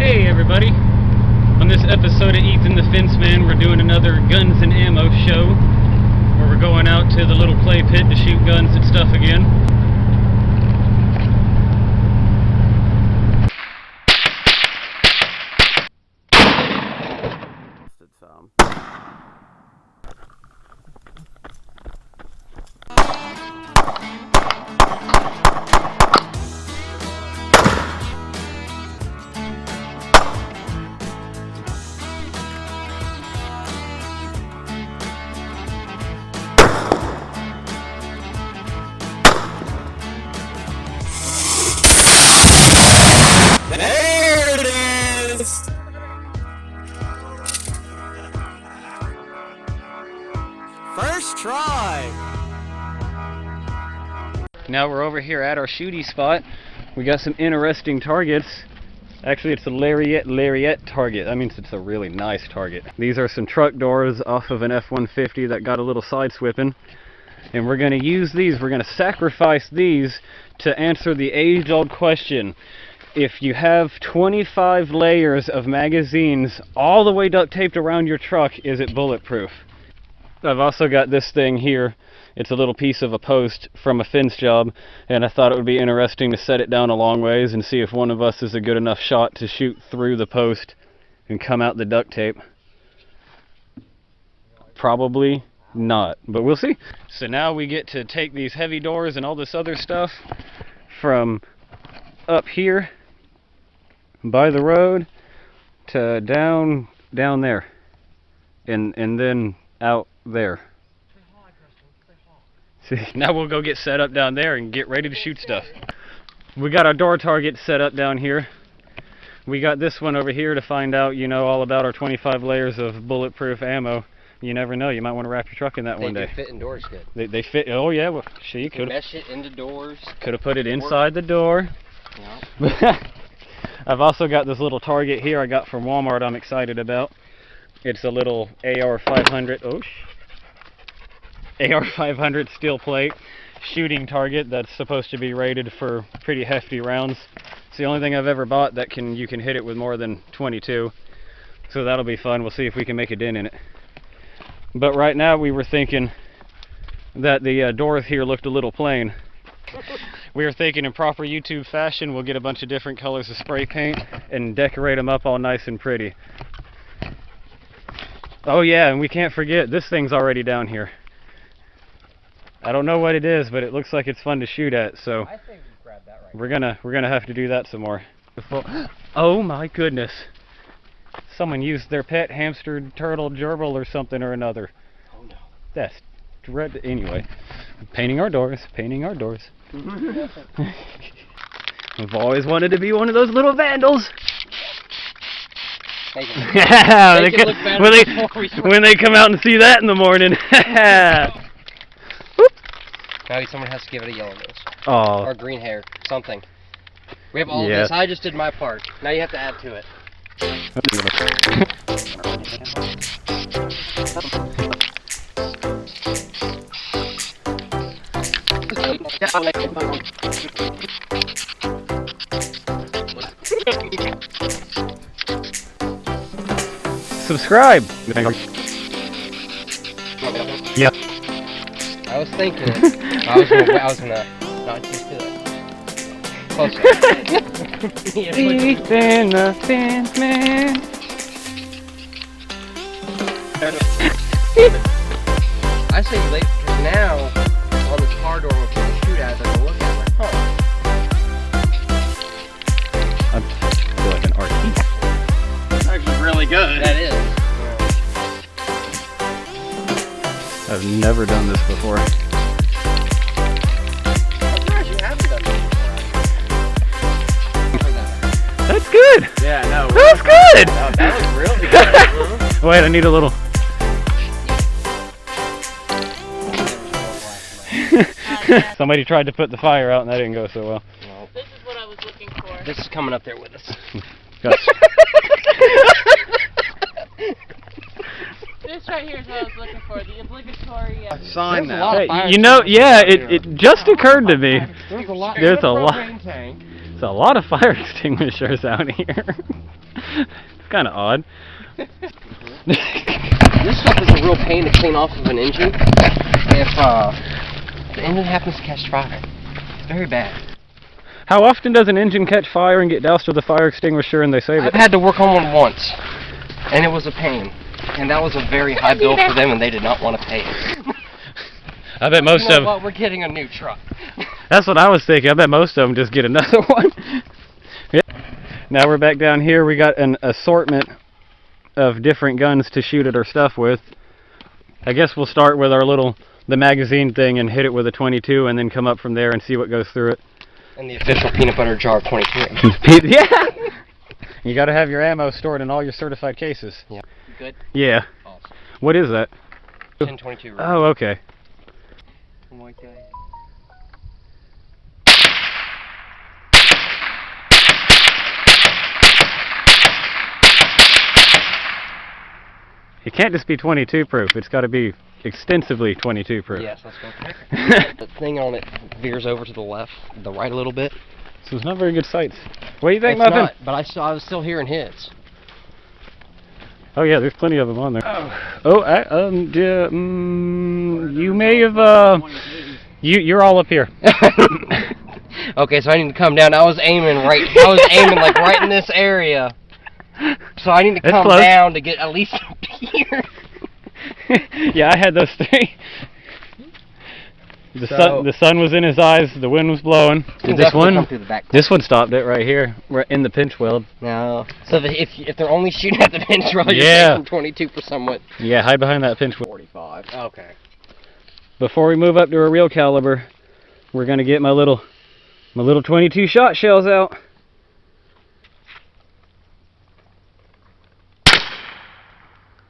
Hey everybody! On this episode of Ethan the Fenceman, we're doing another guns and ammo show where we're going out to the little play pit to shoot guns and stuff again. There it is! First try! Now we're over here at our shooty spot. We got some interesting targets. Actually, it's a lariat target. That means it's a really nice target. These are some truck doors off of an F-150 that got a little side swipping. And we're going to use these, we're going to sacrifice these to answer the age-old question. If you have 25 layers of magazines all the way duct taped around your truck, is it bulletproof? I've also got this thing here. It's a little piece of a post from a fence job, and I thought it would be interesting to set it down a long ways and see if one of us is a good enough shot to shoot through the post and come out the duct tape. Probably not, but we'll see. So now we get to take these heavy doors and all this other stuff from up here by the road to down there and then out there. See, now we'll go get set up down there and get ready to shoot stuff. We got our door target set up down here. We got this one over here to find out, you know, all about our 25 layers of bulletproof ammo. You never know, you might want to wrap your truck in that one day. They fit indoors good. They fit, oh yeah, well, she could mesh it into doors. Could have put it inside the door. Yeah. I've also got this little target here I got from Walmart I'm excited about. It's a little AR-500, AR-500 steel plate shooting target that's supposed to be rated for pretty hefty rounds. It's the only thing I've ever bought that you can hit it with more than 22. So that'll be fun. We'll see if we can make a dent in it. But right now we were thinking that the doors here looked a little plain. We were thinking in proper YouTube fashion, we'll get a bunch of different colors of spray paint and decorate them up all nice and pretty. Oh yeah, and we can't forget, this thing's already down here. I don't know what it is, but it looks like it's fun to shoot at, so I think we grab that right we're gonna have to do that some more. Oh my goodness. Someone used their pet hamster, turtle, gerbil or something or another. Oh no. That's dread. Anyway, painting our doors. I've always wanted to be one of those little vandals. When they come out and see that in the morning. Now someone has to give it a yellow nose. Oh. Or green hair. Something. We have all of this. I just did my part. Now you have to add to it. Subscribe. Yeah. I was thinking it. I was gonna not just do it. Closer. Ethan the Fenceman. I say late because now on this car door when people shoot at it, they're gonna look at it like, I feel like an art piece. That's actually really good. That is. Yeah. I've never done this before. I'm surprised you haven't done this before. That's good. Yeah, no. That's good. Oh, that was really good. Wait, I need a little. Somebody tried to put the fire out and that didn't go so well. No. This is what I was looking for. This is coming up there with us. This right here is what I was looking for. The obligatory sign There's a lot of fire you know, yeah, extinguishers it just occurred to me. There's a lot. There's a propane lot. tank. There's a lot of fire extinguishers out here. It's kind of odd. This stuff is a real pain to clean off of an engine if the engine happens to catch fire. It's very bad. How often does an engine catch fire and get doused with a fire extinguisher and they save it? I've had to work on one once, and it was a pain. And that was a very high bill for them, and they did not want to pay it. I bet most of them. Well, we're getting a new truck. That's what I was thinking. I bet most of them just get another one. Yeah. Now we're back down here. We got an assortment of different guns to shoot at our stuff with. I guess we'll start with the magazine thing and hit it with a 22 and then come up from there and see what goes through it. And the official peanut butter jar 22. Yeah! You gotta have your ammo stored in all your certified cases. Yeah. Good? Yeah. Awesome. What is that? 1022. Right? Oh, okay. It can't just be 22 proof. It's got to be extensively 22 proof. Yes, let's go. The thing on it veers over to the right a little bit. So it's not very good sights. What do you think, It's Muffin? not, but I was still hearing hits. Oh yeah, there's plenty of them on there. You may have you're all up here. Okay, so I need to come down. I was aiming like right in this area. So I need to come down to get at least up here. Yeah, I had those three. The sun was in his eyes. The wind was blowing. Did this one? This one stopped it right here. We're in the pinch weld. No. So if they're only shooting at the pinch weld, you're taking 22 for somewhat. Yeah, hide behind that pinch weld. 45. Okay. Before we move up to a real caliber, we're gonna get my little 22 shot shells out.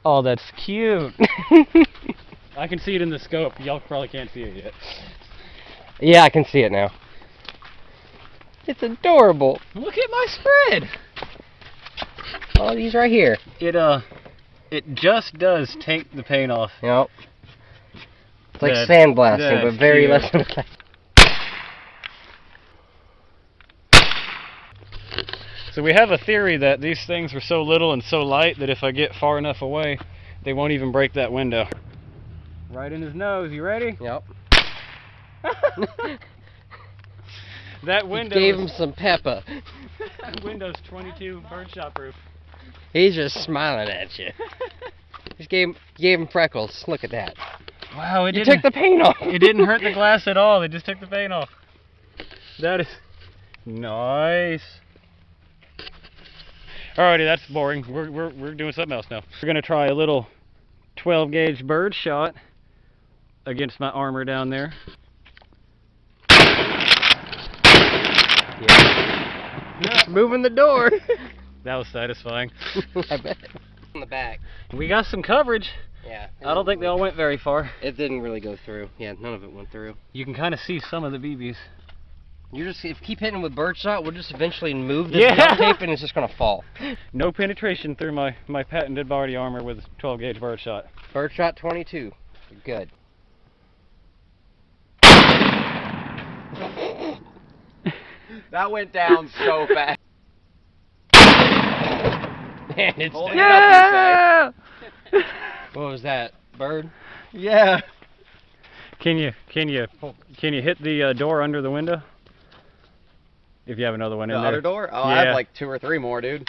Oh, that's cute. I can see it in the scope. Y'all probably can't see it yet. Yeah, I can see it now. It's adorable. Look at my spread. Oh, these right here. It just does take the paint off. Yep. It's like sandblasting, but very less than that. So we have a theory that these things are so little and so light that if I get far enough away, they won't even break that window. Right in his nose. You ready? Yep. That window. Gave him some pepper. That window's 22 birdshot proof. He's just smiling at you. Just gave him freckles. Look at that. Wow, You took the paint off. It didn't hurt the glass at all. They just took the paint off. That is nice. Alrighty, that's boring. We're doing something else now. We're gonna try a little 12 gauge bird shot against my armor down there. Yeah. Moving the door. That was satisfying. I bet. On the back. We got some coverage. Yeah. I don't think they all went very far. It didn't really go through. Yeah, none of it went through. You can kind of see some of the BBs. If you keep hitting with birdshot, we'll just eventually move this duct tape and it's just gonna fall. No penetration through my patented body armor with 12 gauge birdshot. Birdshot 22. Good. That went down so fast. Man, it's Yeah! What was that? Bird? Yeah. Can you hit the door under the window? If you have another one in there. The other door? Oh, yeah. I have like 2 or 3 more, dude.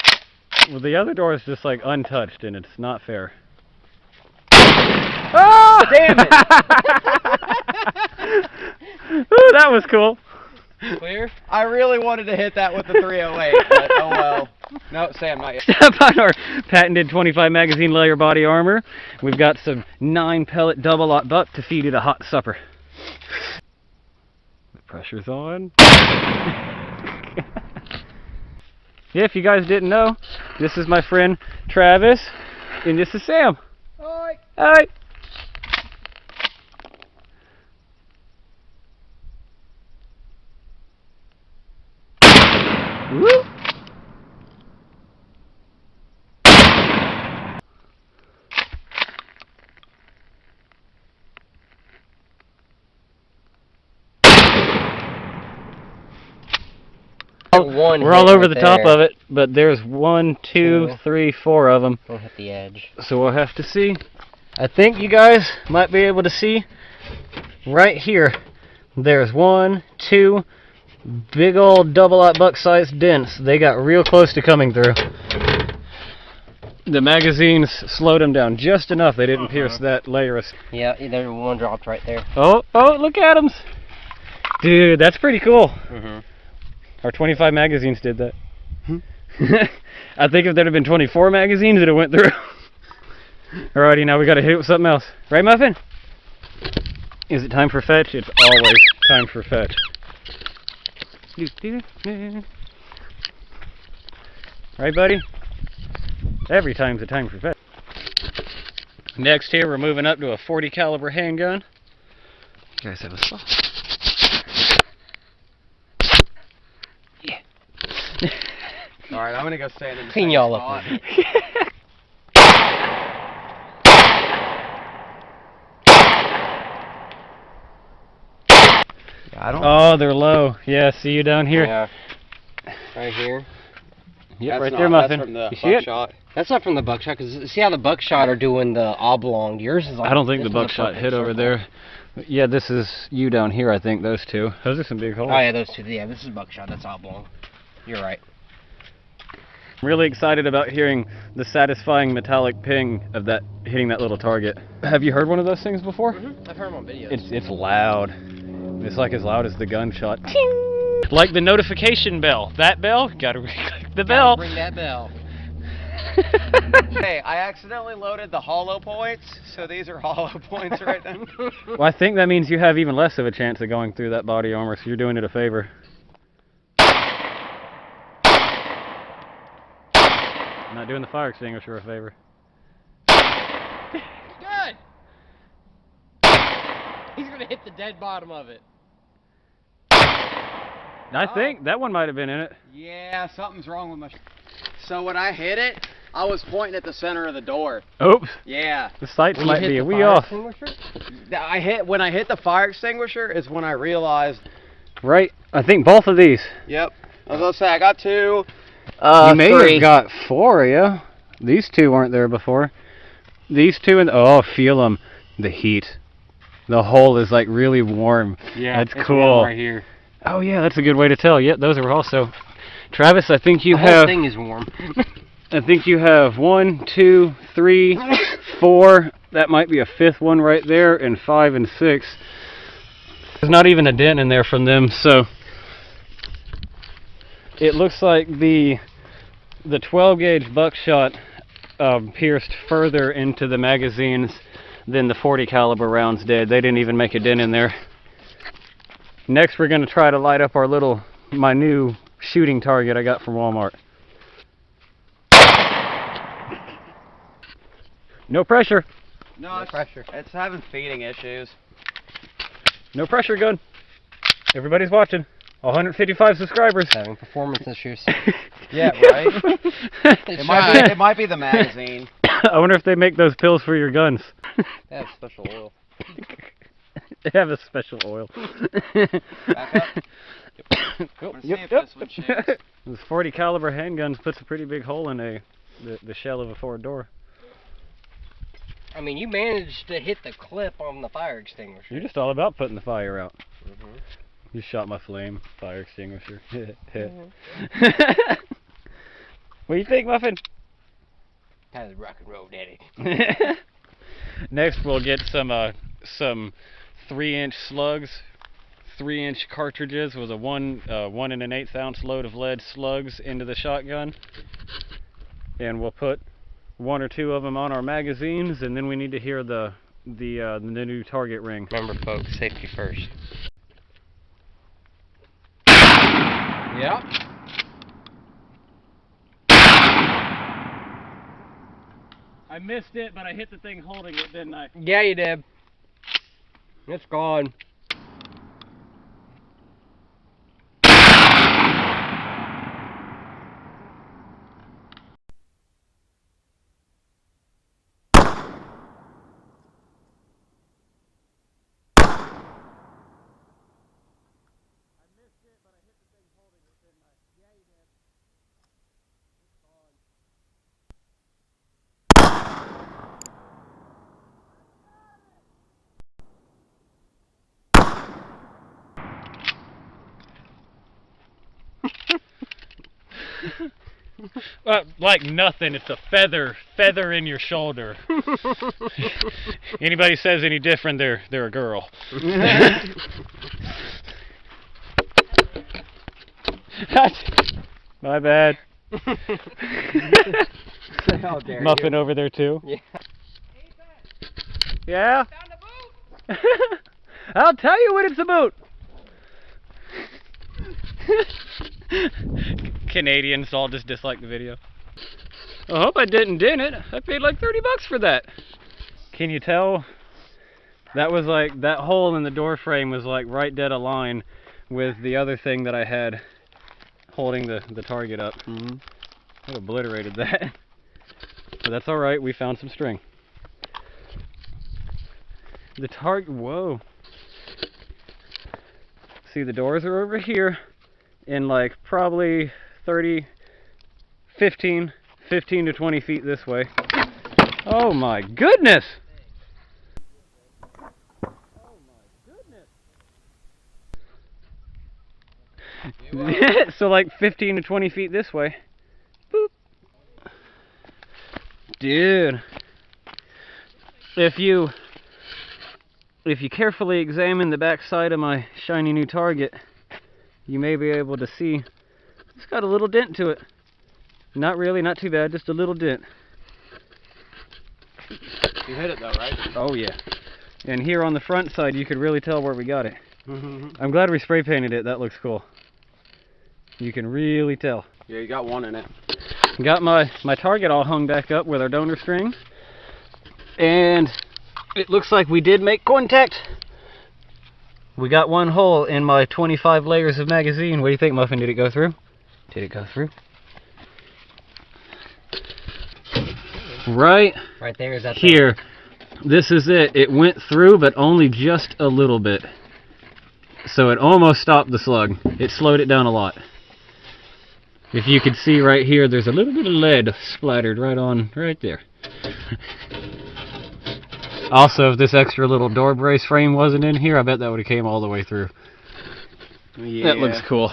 Well, the other door is just like untouched, and it's not fair. Oh! Damn it! Ooh, that was cool. Clear? I really wanted to hit that with the 308, but oh well. No, Sam, not yet. Step on our patented 25 magazine layer body armor. We've got some 9 pellet double aught buck to feed it a hot supper. The pressure's on. Yeah, if you guys didn't know, this is my friend Travis, and this is Sam. Hi. Hi. Woo. one. We're all over the top of it, but there's 1, 2, 3, 4 of them. Don't hit the edge. So we'll have to see. I think you guys might be able to see right here. There's 1, 2 big old double-aught buck-sized dents. They got real close to coming through. The magazines slowed them down just enough. They didn't pierce that layer. Yeah, there one dropped right there. Oh, look at them. Dude, that's pretty cool. Our 25 magazines did that. I think if there had been 24 magazines, it would have went through. Alrighty, now we got to hit it with something else. Right, Muffin? Is it time for fetch? It's always time for fetch. Right, buddy? Every time's a time for fetch. Next here, we're moving up to a 40 caliber handgun. You guys have a spot. Yeah. Alright, I'm gonna go stand in the Clean same y'all spot. up. I don't. Oh, they're low. Yeah, see you down here. Yeah. Right here. Yep, right there, Muffin. That's from the You see it? buckshot. That's not from the buckshot, because see how the buckshot are doing the oblong. Yours is like. I don't think the this one's a buckshot perfect hit over circle. there. Yeah, this is you down here, I think, those two. Those are some big holes. Oh yeah, those two. Yeah, this is buckshot. That's oblong. You're right. I'm really excited about hearing the satisfying metallic ping of that hitting that little target. Have you heard one of those things before? I've heard them on videos. It's loud. It's like as loud as the gunshot. Like the notification bell. That bell, gotta click the bell. Ring that bell. Hey, I accidentally loaded the hollow points, so these are hollow points right now. Well, I think that means you have even less of a chance of going through that body armor, so you're doing it a favor. I'm not doing the fire extinguisher a favor. Good. He's gonna hit the dead bottom of it. I think that one might have been in it. Yeah, something's wrong with my. So when I hit it, I was pointing at the center of the door. Oops. Yeah. The sights When might you hit be a the wee fire off. extinguisher? When I hit the fire extinguisher is when I realized. Right. I think both of these. Yep. I was gonna say I got 2. You may have got 4, yeah. These 2 weren't there before. These 2 and oh, feel them. The heat. The hole is like really warm. Yeah, that's it's cool. warm right here. Oh yeah, that's a good way to tell. Yep, those are also. Travis, I think you The whole have. thing is warm. I think you have 1, 2, 3, 4. That might be a 5th one right there, and 5 and 6. There's not even a dent in there from them, so it looks like the 12 gauge buckshot pierced further into the magazines than the 40 caliber rounds did. They didn't even make a dent in there. Next, we're going to try to light up my new shooting target I got from Walmart. No pressure. No pressure. It's having feeding issues. No pressure gun. Everybody's watching. 155 subscribers. Having performance issues. Yeah, right. It might be the magazine. I wonder if they make those pills for your guns. They have special oil. They have a special oil. Back up. Let's see if this one shakes. Those 40 caliber handguns puts a pretty big hole in the shell of a Ford door. I mean, you managed to hit the clip on the fire extinguisher. You're just all about putting the fire out. You shot my flame, fire extinguisher. What do you think, Muffin? Kind of rock and roll, daddy. Next, we'll get some 3-inch slugs, 3-inch cartridges with a 1 1/8 ounce load of lead slugs into the shotgun, and we'll put 1 or 2 of them on our magazines, and then we need to hear the new target ring. Remember, folks, safety first. Yep. I missed it, but I hit the thing holding it, didn't I? Yeah, you did. It's gone. I missed it, but I hit the thing holding it, didn't I? Yeah, you did. Like nothing. It's a feather in your shoulder. Anybody says any different, they're a girl. My bad. How dare Muffin you. over there too. Yeah. Yeah. I'll tell you when it's a boot. Canadians all just dislike the video. I hope I didn't dent it. I paid like $30 for that. Can you tell? That was like, that hole in the door frame was like right dead align with the other thing that I had holding the target up. It obliterated that. But that's alright, we found some string. The target, whoa. See, the doors are over here in like probably 15 to 20 feet this way. Oh my goodness! So like 15 to 20 feet this way. Boop. Dude. If you carefully examine the back side of my shiny new target, you may be able to see it's got a little dent to it. Not really, not too bad, just a little dent. You hit it though, right? Oh yeah. And here on the front side you could really tell where we got it. I'm glad we spray painted it, that looks cool. You can really tell. Yeah, you got one in it. Got my target all hung back up with our donor string. And it looks like we did make contact. We got one hole in my 25 layers of magazine. What do you think, Muffin? Did it go through? Did it go through? Right there, is that here. This is it. It went through, but only just a little bit. So it almost stopped the slug. It slowed it down a lot. If you could see right here, there's a little bit of lead splattered right there. Also, if this extra little door brace frame wasn't in here, I bet that would have came all the way through. Yeah. That looks cool.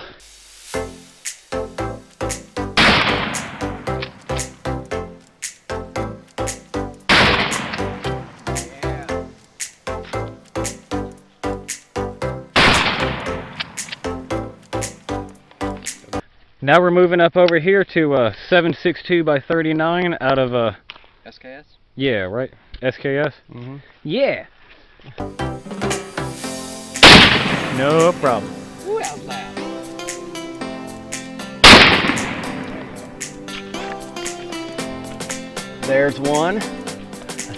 Now we're moving up over here to 762 by 39 out of SKS? yeah, right? SKS? Yeah. No problem. Ooh, that was loud. There's one. I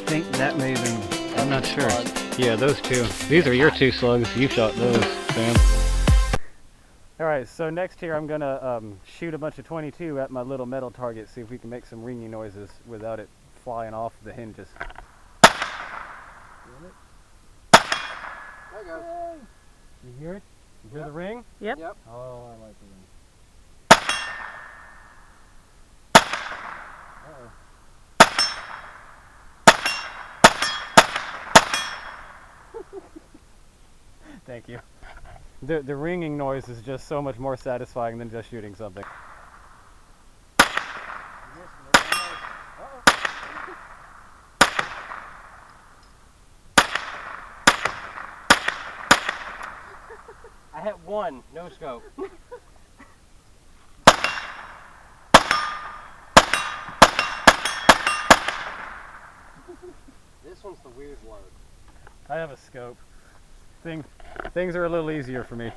think that may have been, I'm not sure. Yeah, those two. These are your two slugs. You shot those, Sam. Alright, so next here I'm gonna shoot a bunch of 22 at my little metal target, see if we can make some ringing noises without it flying off the hinges. There goes. You hear it? You hear the ring? Yep. Yep. Oh, I like the ring. Uh-oh. Thank you. The ringing noise is just so much more satisfying than just shooting something. I hit one, no scope. This one's the weird load. I have a scope. Things are a little easier for me.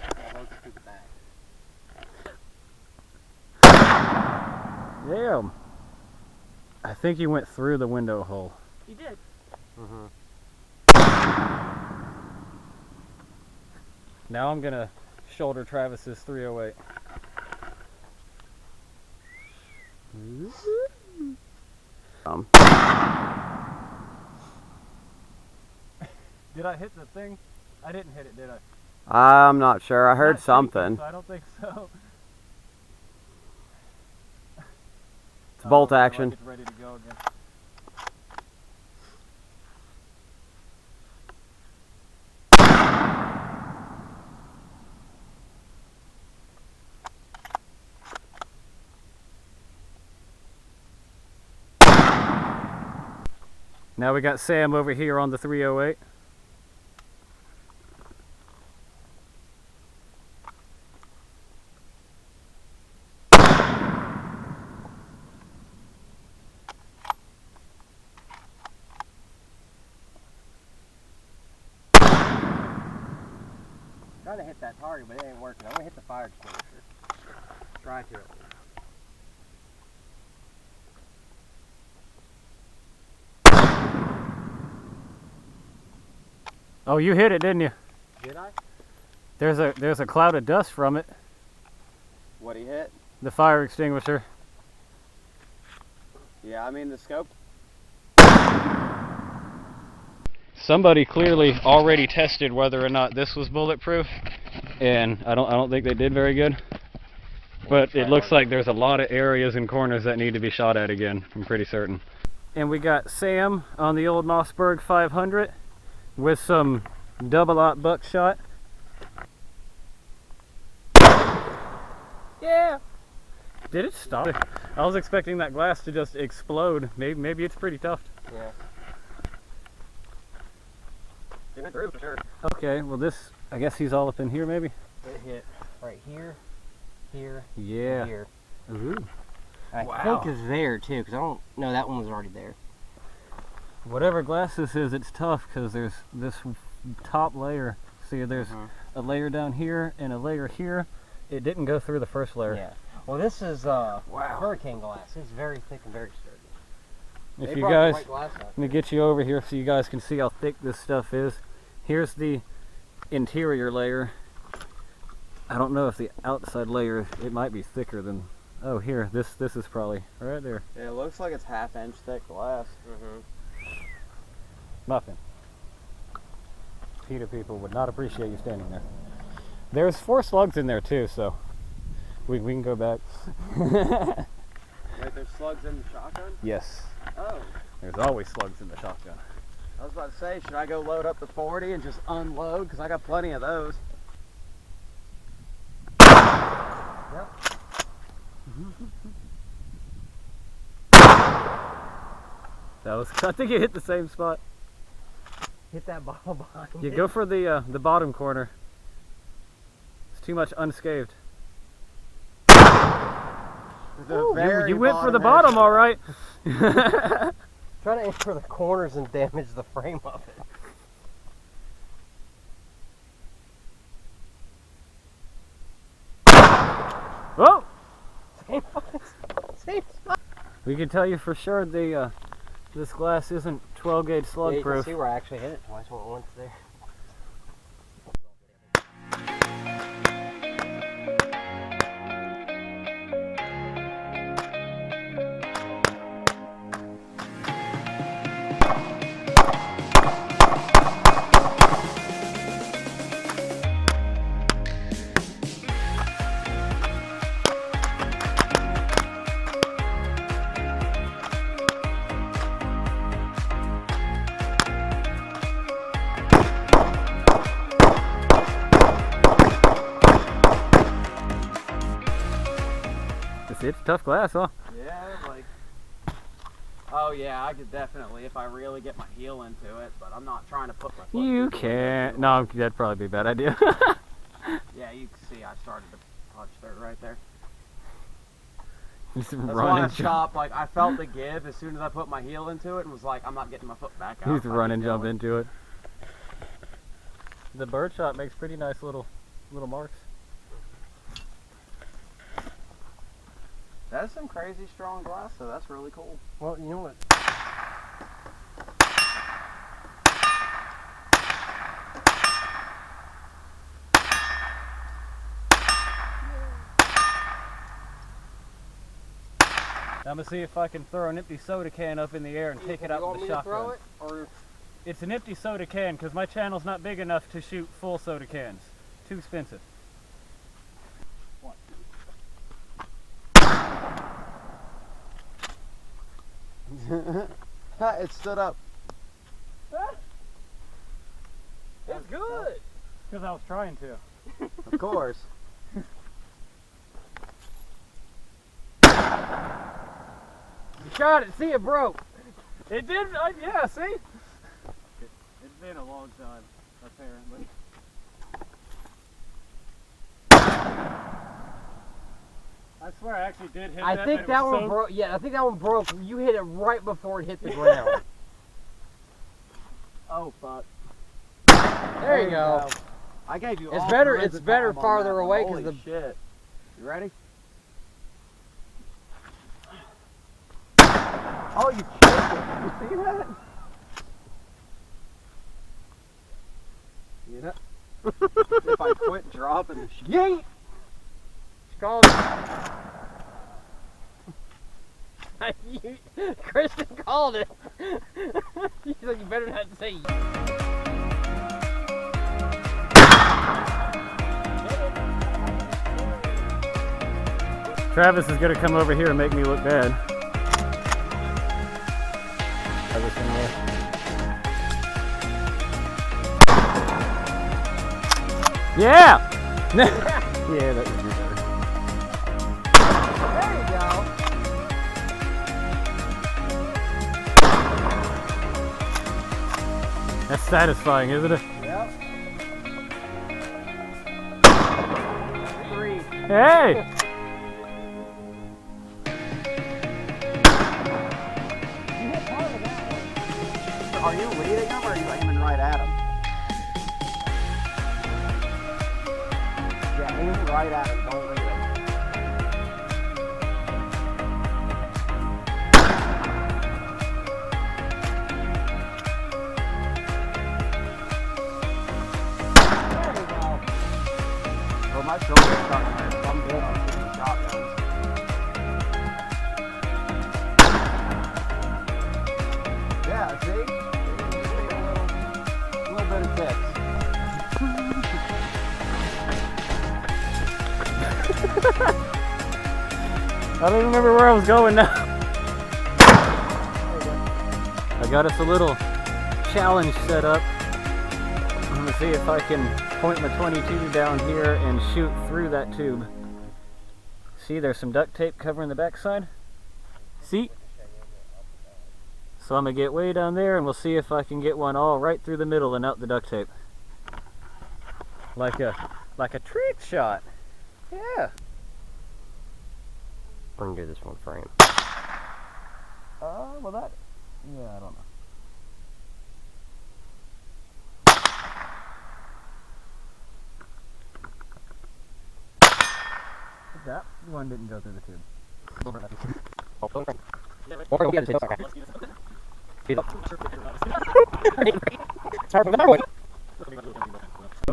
Damn. I think you went through the window hole. You did. Now I'm gonna shoulder Travis's 308. Did I hit the thing? I didn't hit it, did I? I'm not sure. I heard something. I don't think so. It's bolt action. Like it's ready to go again. Now we got Sam over here on the 308. Trying to hit that target, but it ain't working. I'm gonna hit the fire extinguisher. Try to. Oh, you hit it, didn't you? Did I? There's a cloud of dust from it. What he hit? The fire extinguisher. Yeah, I mean the scope. Somebody clearly already tested whether or not this was bulletproof, and I don't think they did very good. But it looks like there's a lot of areas and corners that need to be shot at again, I'm pretty certain. And we got Sam on the old Mossberg 500 with some double-aught buckshot. Yeah! Did it stop? I was expecting that glass to just explode. Maybe it's pretty tough. Yeah. It went through for sure. Okay, well this, I guess he's all up in here maybe? It hit right here, here, Yeah. and here. Ooh. I Wow. think it's there too, because I don't, no, that one was already there. Whatever glass this is, it's tough because there's this top layer. See, there's a layer down here and a layer here. It didn't go through the first layer. Yeah. Well, this is hurricane glass. It's very thick and very sturdy. If They you brought the guys, white glass out. let me get you over here so you guys can see how thick this stuff is. Here's the interior layer. I don't know if the outside layer, it might be thicker than, oh here, this is probably right there. Yeah, it looks like it's half-inch thick glass. Muffin. PETA people would not appreciate you standing there. There's 4 slugs in there too, so we can go back. Wait, there's slugs in the shotgun? Yes, Oh. there's always slugs in the shotgun. I was about to say, should I go load up the 40 and just unload? Because I got plenty of those. Yep. That was, I think you hit the same spot. Hit that bottle behind You it. go for the bottom corner. It's too much unscathed. Ooh, you went for the bottom, all right. Try to aim for the corners and damage the frame of it. Whoa! Same spot. We can tell you for sure the this glass isn't 12 gauge slug Yeah, you can proof. see where I actually hit it twice once there. It's tough glass, huh? Yeah, like... Oh yeah, I could definitely, if I really get my heel into it, but I'm not trying to put my foot You through it. can't. No, that'd probably be a bad idea. Yeah, you can see I started to punch there, right there. He's That's why I running. stopped, like, I felt the give as soon as I put my heel into it and was like, I'm not getting my foot back out. He's if I run keep and jump going. into it. The bird shot makes pretty nice little marks. That's some crazy strong glass, so that's really cool. Well, you know what? I'm gonna see if I can throw an empty soda can up in the air and take it out with the shotgun. Throw it, or It's an empty soda can because my channel's not big enough to shoot full soda cans. Too expensive. It stood up. It's good! Because I was trying to. Of course. You shot it, see it broke. It did, yeah, see? It's been a long time, apparently. I swear I actually did hit that. I think that one broke. Yeah, I think that one broke. You hit it right before it hit the ground. Oh fuck. There you go. I gave you. It's all better. kinds It's of better time on farther that one. away Holy because the. shit. You ready? Oh, you kicked it. You see that? You know? If I quit dropping the shit. Yeet! It's called. Kristen called it. She's like, you better not say. Travis is gonna come over here and make me look bad. Yeah! Yeah, that would be better. There you go. That's satisfying, isn't it? Yep. 3. Hey! Are you leading them or are you aiming right at them? Yeah, aim right at them. Don't lead them. There we go. Well, my shoulder's starting to hurt. I'm good on shooting shotguns. Yeah, see? A little bit of tips. I don't even remember where I was going now. I got us a little challenge set up. I'm gonna see if I can point my 22 down here and shoot through that tube. See, there's some duct tape covering the backside. See? So I'm gonna get way down there and we'll see if I can get one all right through the middle and out the duct tape. Like a trick shot. Yeah. We're gonna do this one frame. Well that, yeah, I don't know. That one didn't go through the tube.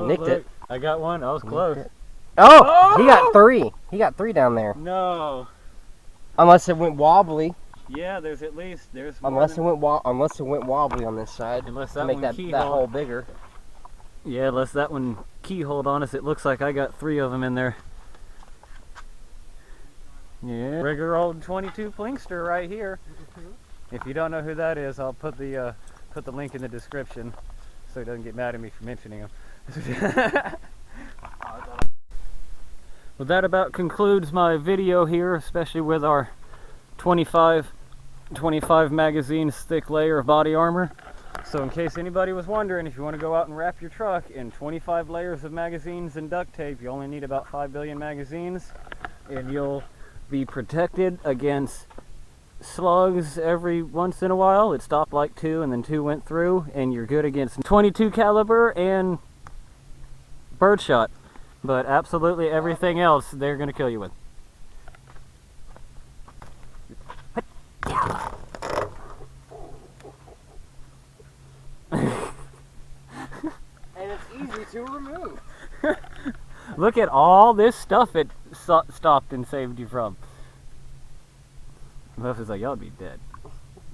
Nicked it. I got one. I was close. Oh! He got 3. He got 3 down there. No. Unless it went wobbly. Yeah, there's at least there's. Unless it went wobbly on this side. Unless to that make one that keyhole hole bigger. Yeah, unless that one keyholed on us. It looks like I got 3 of them in there. Yeah, regular old 22 Plinkster right here. If you don't know who that is, I'll put the link in the description so he doesn't get mad at me for mentioning him. Well, that about concludes my video here, especially with our 25 magazines thick layer of body armor. So in case anybody was wondering, if you want to go out and wrap your truck in 25 layers of magazines and duct tape, you only need about 5 billion magazines, and you'll be protected against slugs every once in a while. It stopped like 2 and then 2 went through, and you're good against 22 caliber and birdshot. But absolutely everything else they're going to kill you with. And it's easy to remove. Look at all this stuff it stopped and saved you from. Muff is like, y'all be dead.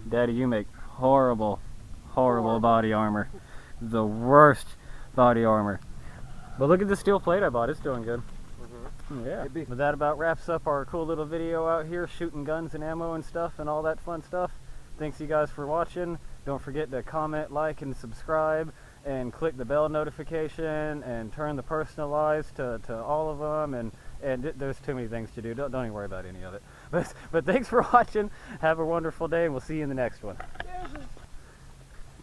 Daddy, you make horrible body armor. The worst body armor. But look at the steel plate I bought. It's doing good. Yeah. But that about wraps up our cool little video out here shooting guns and ammo and stuff and all that fun stuff. Thanks you guys for watching. Don't forget to comment, like, and subscribe, and click the bell notification and turn the personalized to all of them, and there's too many things to do. Don't even worry about any of it. But thanks for watching. Have a wonderful day, and we'll see you in the next one.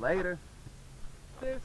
Later. Deuces.